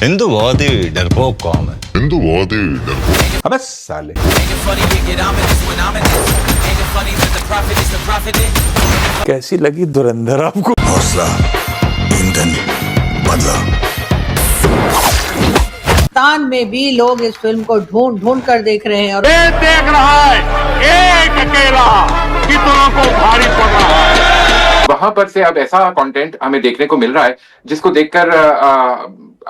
हिंदू बहुत ही डरपोक कौम है। हिंदू बहुत ही डरपोक। अबे साले। कैसी लगी धुरंधर आपको? हौसला, ईंधन, बदला। पाकिस्तान में भी लोग इस फिल्म को ढूंढ ढूंढ कर देख रहे हैं और देख रहा है एक अकेला कितनों को भारी पड़ रहा है। वहां पर से अब ऐसा कंटेंट हमें देखने को मिल रहा है जिसको देखकर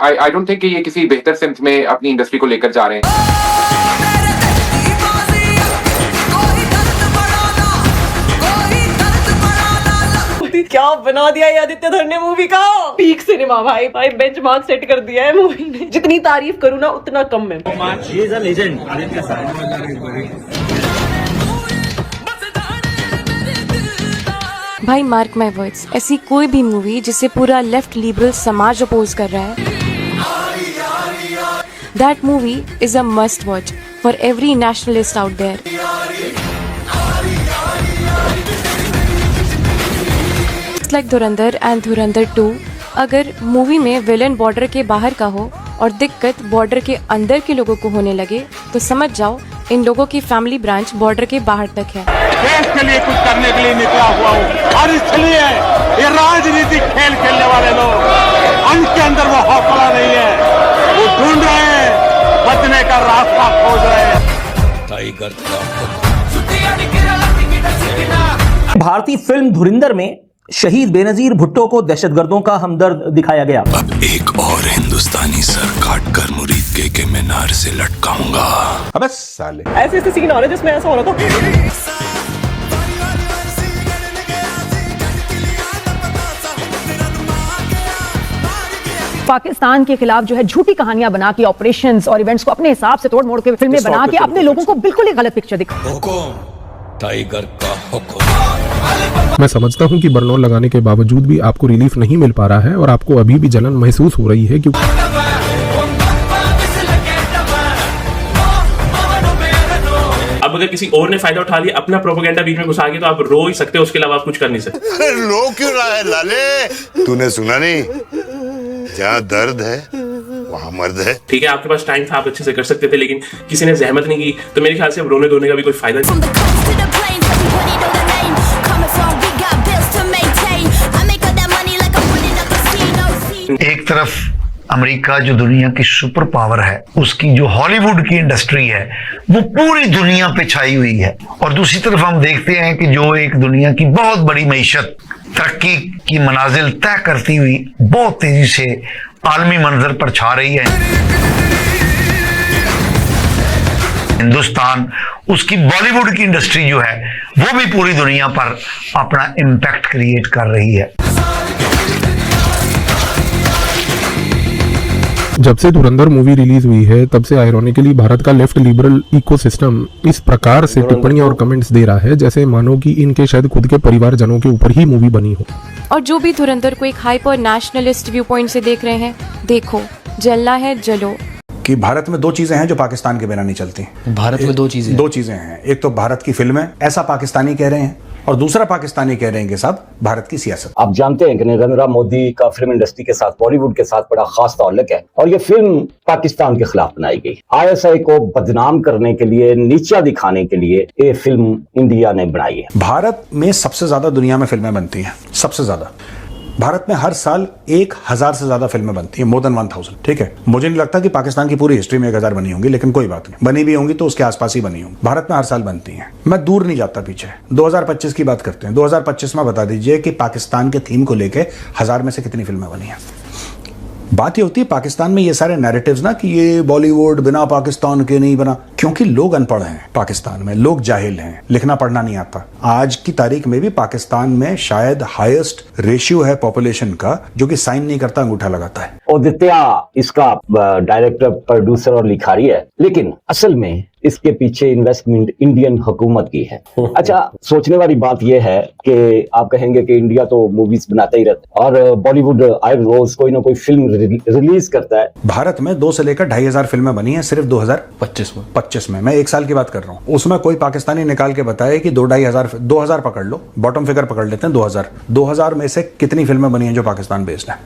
आई डोंट थिंक कि ये किसी बेहतर सेंस में अपनी इंडस्ट्री को लेकर जा रहे हैं। क्या बना दिया ये आदित्य धर ने मूवी का। पीक सिनेमा भाई भाई बेंचमार्क सेट कर दिया है मूवी ने। जितनी तारीफ करूँ ना उतना कम है। भाई मार्क माई वर्ड्स, ऐसी कोई भी मूवी जिसे पूरा लेफ्ट लिबरल समाज अपोज कर रहा है, that movie is a must watch for every nationalist out there. Like Dhurandhar and Dhurandhar 2, अगर मूवी में विलन बॉर्डर के बाहर का हो और दिक्कत बॉर्डर के अंदर के लोगों को होने लगे तो समझ जाओ इन लोगों की फैमिली ब्रांच बॉर्डर के बाहर तक है। देश के लिए कुछ करने के लिए निकला हुआ हूँ और इसलिए ये राजनीतिक खेल खेलने वाले लोग उनके अंदर वो हौसला नहीं है, वो ढूंढ रहे हैं, बचने का रास्ता खोज रहे हैं। टाइगर भारतीय फिल्म धुरिंदर में शहीद बेनजीर भुट्टो को दहशतगर्दों का हमदर्द दिखाया गया। अब एक और हिंदुस्तानी सर काट कर मुरीद के मीनार से लटकाऊंगा। अबे साले। ऐसे ऐसे सीन आ रहे जिसमें ऐसा हो रहा था। पाकिस्तान के खिलाफ जो है झूठी कहानियां बना के ऑपरेशंस और इवेंट्स को अपने हिसाब से तोड़ मोड़ के फिल्में बना के अपने लोगों को बिल्कुल ही गलत पिक्चर दिखा। टाइगर का हुक्म। मैं समझता हूं कि बर्नौल लगाने के बावजूद भी आपको रिलीफ नहीं मिल पा रहा है और आपको अभी भी जलन महसूस हो रही है क्योंकि अब अगर किसी और ने फायदा उठा लिया, अपना प्रोपेगेंडा बीच में घुसा के, तो आप रो ही सकते हो, उसके अलावा आप कुछ कर नहीं सकते। अरे रो क्यों रहा है लाले? तूने सुना नहीं, जहाँ दर्द है वहाँ मर्द है। ठीक है, आपके पास टाइम था, आप अच्छे से कर सकते थे, लेकिन किसी ने जहमत नहीं की, तो मेरे ख्याल से अब रोने धोने का भी कोई फायदा नहीं। एक तरफ अमेरिका जो दुनिया की सुपर पावर है, उसकी जो हॉलीवुड की इंडस्ट्री है वो पूरी दुनिया पे छाई हुई है, और दूसरी तरफ हम देखते हैं कि जो एक दुनिया की बहुत बड़ी मईशत तरक्की की मनाजिल तय करती हुई बहुत तेजी से आलमी मंजर पर छा रही है। हिंदुस्तान, उसकी बॉलीवुड की इंडस्ट्री जो है वो भी पूरी दुनिया पर अपना इम्पैक्ट क्रिएट कर रही है। जब से धुरंधर मूवी रिलीज हुई है तब से आयरॉनिकली भारत का लेफ्ट लिबरल इकोसिस्टम इस प्रकार से टिप्पणियां और कमेंट्स दे रहा है जैसे मानो कि इनके शायद खुद के परिवारजनों के ऊपर ही मूवी बनी हो। और जो भी धुरंधर को एक हाइपर नेशनलिस्ट व्यू पॉइंट से देख रहे हैं, देखो जलना है जलो। कि भारत में दो चीजें हैं जो पाकिस्तान के बिना नहीं चलती। भारत में दो चीजें हैं, एक तो भारत की फिल्में, ऐसा पाकिस्तानी कह रहे हैं, और दूसरा पाकिस्तानी कह रहे हैं के साथ भारत की सियासत। आप जानते हैं कि नरेंद्र मोदी का फिल्म इंडस्ट्री के साथ, बॉलीवुड के साथ बड़ा खास ताल्लुक है, और ये फिल्म पाकिस्तान के खिलाफ बनाई गई। आईएसआई को बदनाम करने के लिए, नीचा दिखाने के लिए ये फिल्म इंडिया ने बनाई है। भारत में सबसे ज्यादा दुनिया में फिल्में बनती हैं, सबसे ज्यादा। भारत में हर साल 1000 से ज्यादा फिल्में बनती हैं, मोर देन 1000। ठीक है, मुझे नहीं लगता कि पाकिस्तान की पूरी हिस्ट्री में 1000 बनी होंगी, लेकिन कोई बात नहीं, बनी भी होंगी तो उसके आसपास ही बनी होंगी। भारत में हर साल बनती हैं। मैं दूर नहीं जाता पीछे, 2025 की बात करते हैं। 2025 में बता दीजिए कि पाकिस्तान के थीम को लेके 1000 में से कितनी फिल्में बनी हैं। बात ये होती है पाकिस्तान में ये सारे नैरेटिव्स ना कि ये बॉलीवुड बिना पाकिस्तान के नहीं बना, क्योंकि लोग अनपढ़ हैं पाकिस्तान में, लोग जाहिल हैं, लिखना पढ़ना नहीं आता। आज की तारीख में भी पाकिस्तान में शायद हाईएस्ट रेशियो है पॉपुलेशन का जो कि साइन नहीं करता, अंगूठा लगाता है। आदित्य इसका डायरेक्टर, प्रोड्यूसर और लिखारी है, लेकिन असल में इसके पीछे इन्वेस्टमेंट इंडियन हुकूमत की है। अच्छा, सोचने वाली बात यह है कि आप कहेंगे कि इंडिया तो मूवीज बनाता ही रहता है और बॉलीवुड हर रोज कोई ना कोई फिल्म रिलीज करता है। भारत में 2 से लेकर 2500 फिल्में बनी हैं सिर्फ 2025 में। मैं 1 साल की बात कर रहा हूँ। उसमें कोई पाकिस्तानी निकाल के बताए कि 2000 पकड़ लो, बॉटम फिगर पकड़ लेते हैं 2000 में से कितनी फिल्में बनी हैं जो पाकिस्तान बेस्ड है।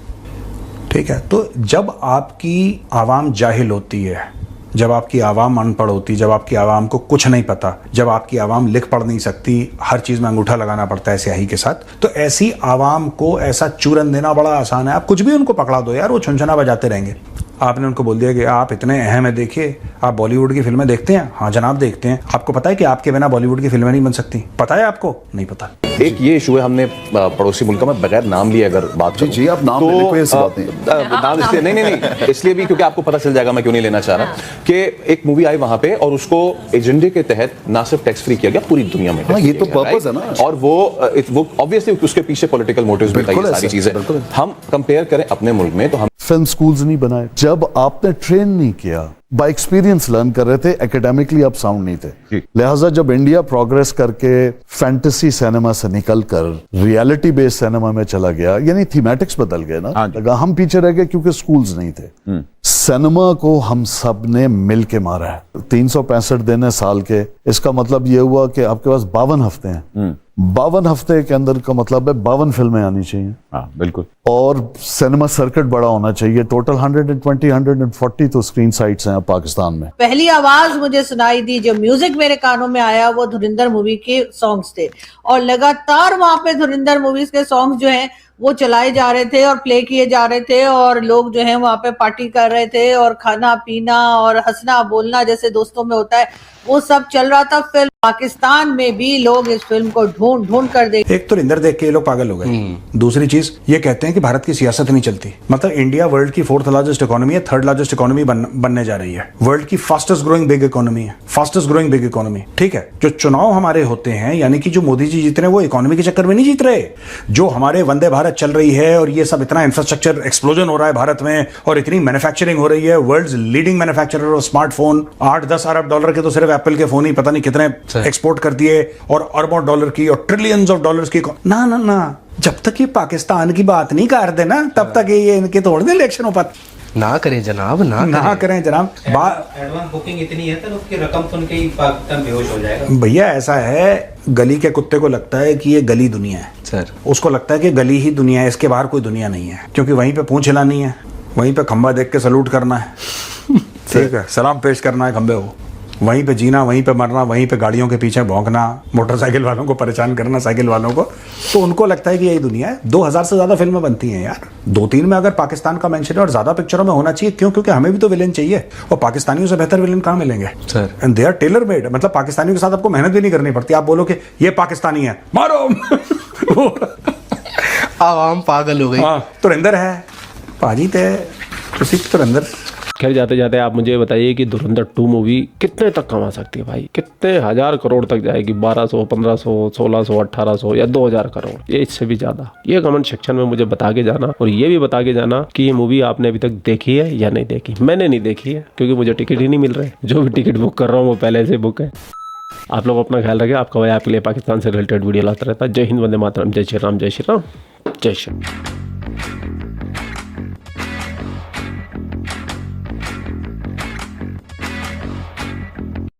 ठीक है, तो जब आपकी आवाम जाहिल होती है, जब आपकी आवाम अनपढ़ होती, जब आपकी आवाम को कुछ नहीं पता, जब आपकी आवाम लिख पढ़ नहीं सकती, हर चीज में अंगूठा लगाना पड़ता है स्याही के साथ, तो ऐसी आवाम को ऐसा चूरन देना बड़ा आसान है। आप कुछ भी उनको पकड़ा दो यार, वो छुनछुना बजाते रहेंगे। आपने उनको बोल दिया कि आप इतने अहम है, देखिए आप बॉलीवुड की फिल्में देखते हैं? हाँ जनाब देखते हैं। आपको पता है कि आपके बिना बॉलीवुड की फिल्में नहीं बन सकती? पता है आपको? नहीं पता। एक ये इशू है, हमने पड़ोसी मुल्कों में बगैर नाम लिए अगर बात करूं, जी आप नाम तो लेने कोई ऐसी बात नहीं। नाम इसलिए नहीं इसलिए भी क्योंकि आपको पता चल जाएगा, मैं क्यों नहीं लेना चाह रहा, कि एक मूवी आई वहां पे और उसको एजेंडे के तहत ना सिर्फ टैक्स फ्री किया गया, पूरी दुनिया में। हाँ, ये तो पर्पस है ना। और वो ऑब्वियसली उसके पीछे पॉलिटिकल मोटिव्स भी था, ये सारी चीजें। हम कंपेयर करें अपने मुल्क में तो हम फिल्म स्कूल्स नहीं बनाए, जब आपने ट्रेन नहीं किया, बाय एक्सपीरियंस लर्न कर रहे थे, एकेडमिकली आप साउंड नहीं थे। लिहाजा जब इंडिया प्रोग्रेस करके फैंटेसी सिनेमा से निकलकर रियलिटी बेस्ड सिनेमा में चला गया, यानी थीमेटिक्स बदल गए ना, लगा हम पीछे रह गए क्योंकि स्कूल्स नहीं थे। सिनेमा को हम सब ने मिल के मारा है। 365 दिन है साल के, इसका मतलब ये हुआ कि आपके पास 52 हफ्ते हैं। 52 हफ्ते के अंदर का मतलब है 52 फिल्में आनी चाहिए। हाँ बिल्कुल। और सिनेमा सर्किट बड़ा होना चाहिए। टोटल 120 140 तो स्क्रीन साइट्स हैं पाकिस्तान में। पहली आवाज मुझे सुनाई दी, जो म्यूजिक मेरे कानों में आया, वो धुरंधर मूवी के सॉन्ग्स थे। और लगातार वहां पे धुरंधर मूवीज के सॉन्ग्स जो हैं वो चलाए जा रहे थे और प्ले किए जा रहे थे, और लोग जो हैं वहां पे पार्टी कर रहे थे, और खाना पीना और हंसना बोलना जैसे दोस्तों में होता है वो सब चल रहा था। फिल्म पाकिस्तान में भी लोग इस फिल्म को ढूंढ ढूंढ कर देख, एक तो धुरंधर देख के ये लोग पागल हो गए। दूसरी चीज ये कहते हैं कि भारत की सियासत नहीं चलती। मतलब इंडिया वर्ल्ड की 4th लार्जेस्ट इकोनॉमी है, 3rd लार्जेस्ट इकोनॉमी बनने जा रही है, वर्ल्ड की फास्टेस्ट ग्रोइंग बिग इकोनॉमी है, फास्टेस्ट ग्रोइंग बिग इकोनॉमी। ठीक है, जो चुनाव हमारे होते हैं, यानी कि जो मोदी जी जीत रहे हैं, वो इकोनॉमी के चक्कर में नहीं जीत रहे। जो हमारे वंदे भारत चल रही है और ये सब इतना इंफ्रास्ट्रक्चर एक्सप्लोजन हो रहा है भारत में, और इतनी मैन्युफैक्चरिंग हो रही है, world leading manufacturer of smartphone, 8-10 Arab dollar के तो सिर्फ एप्पल के फोन ही पता नहीं कितने एक्सपोर्ट कर दिए, और अरबों डॉलर की और ट्रिलियंस ऑफ डॉलर्स की। ना ना ना, जब तक ये पाकिस्तान की बात नहीं कर देना तब तक ये इनके तोड़ दे इलेक्शन हो ना करें जनाब, ना करें जनाब। एडवांस बुकिंग इतनी है तो उसकी रकम सुन के ही पाकिस्तान बेहोश हो जाएगा। भैया ऐसा है, गली के कुत्ते को लगता है कि ये गली दुनिया है सर, उसको लगता है कि गली ही दुनिया है, इसके बाहर कोई दुनिया नहीं है, क्योंकि वहीं पे पूंछ हिलानी है, वहीं पे खंबा देख के सलूट करना है, ठीक है, सलाम पेश करना है खंबे को, वहीं पे जीना, वहीं पे मरना, वहीं पे गाड़ियों के पीछे भौंकना, मोटरसाइकिल वालों को परेशान करना, साइकिल वालों को। तो उनको लगता है कि यही दुनिया है। 2000 से ज्यादा फिल्में बनती हैं यार, 2-3 में अगर पाकिस्तान का मेंशन है, और ज्यादा पिक्चरों में होना चाहिए। क्यों? क्योंकि हमें भी तो विलेन चाहिए, और पाकिस्तानियों से बेहतर विलेन कहाँ मिलेंगे sir? And they are tailor made. मतलब पाकिस्तानियों के साथ आपको मेहनत भी नहीं करनी पड़ती। आप बोलो कि ये पाकिस्तानी है, मारो आवाम पागल हो गई। हाँ, धुरंधर है पाजी थे धुरंधर। खैर जाते जाते आप मुझे बताइए कि धुरंधर 2 मूवी कितने तक कमा सकती है भाई? कितने हजार करोड़ तक जाएगी? 1200, 1500, 1600, 1800 या 2000 करोड़, ये इससे भी ज्यादा? ये कमेंट सेक्शन में मुझे बता के जाना, और ये भी बता के जाना कि ये मूवी आपने अभी तक देखी है या नहीं देखी। मैंने नहीं देखी है क्योंकि मुझे टिकट ही नहीं मिल रहे। जो भी टिकट बुक कर रहा हूँ वो पहले से बुक है। आप लोग अपना ख्याल रखें। आपका भाई आपके लिए पाकिस्तान से रिलेटेड वीडियो लाता रहता है। जय हिंद, वंदे मातरम, जय श्री राम, जय श्री राम, जय श्री राम।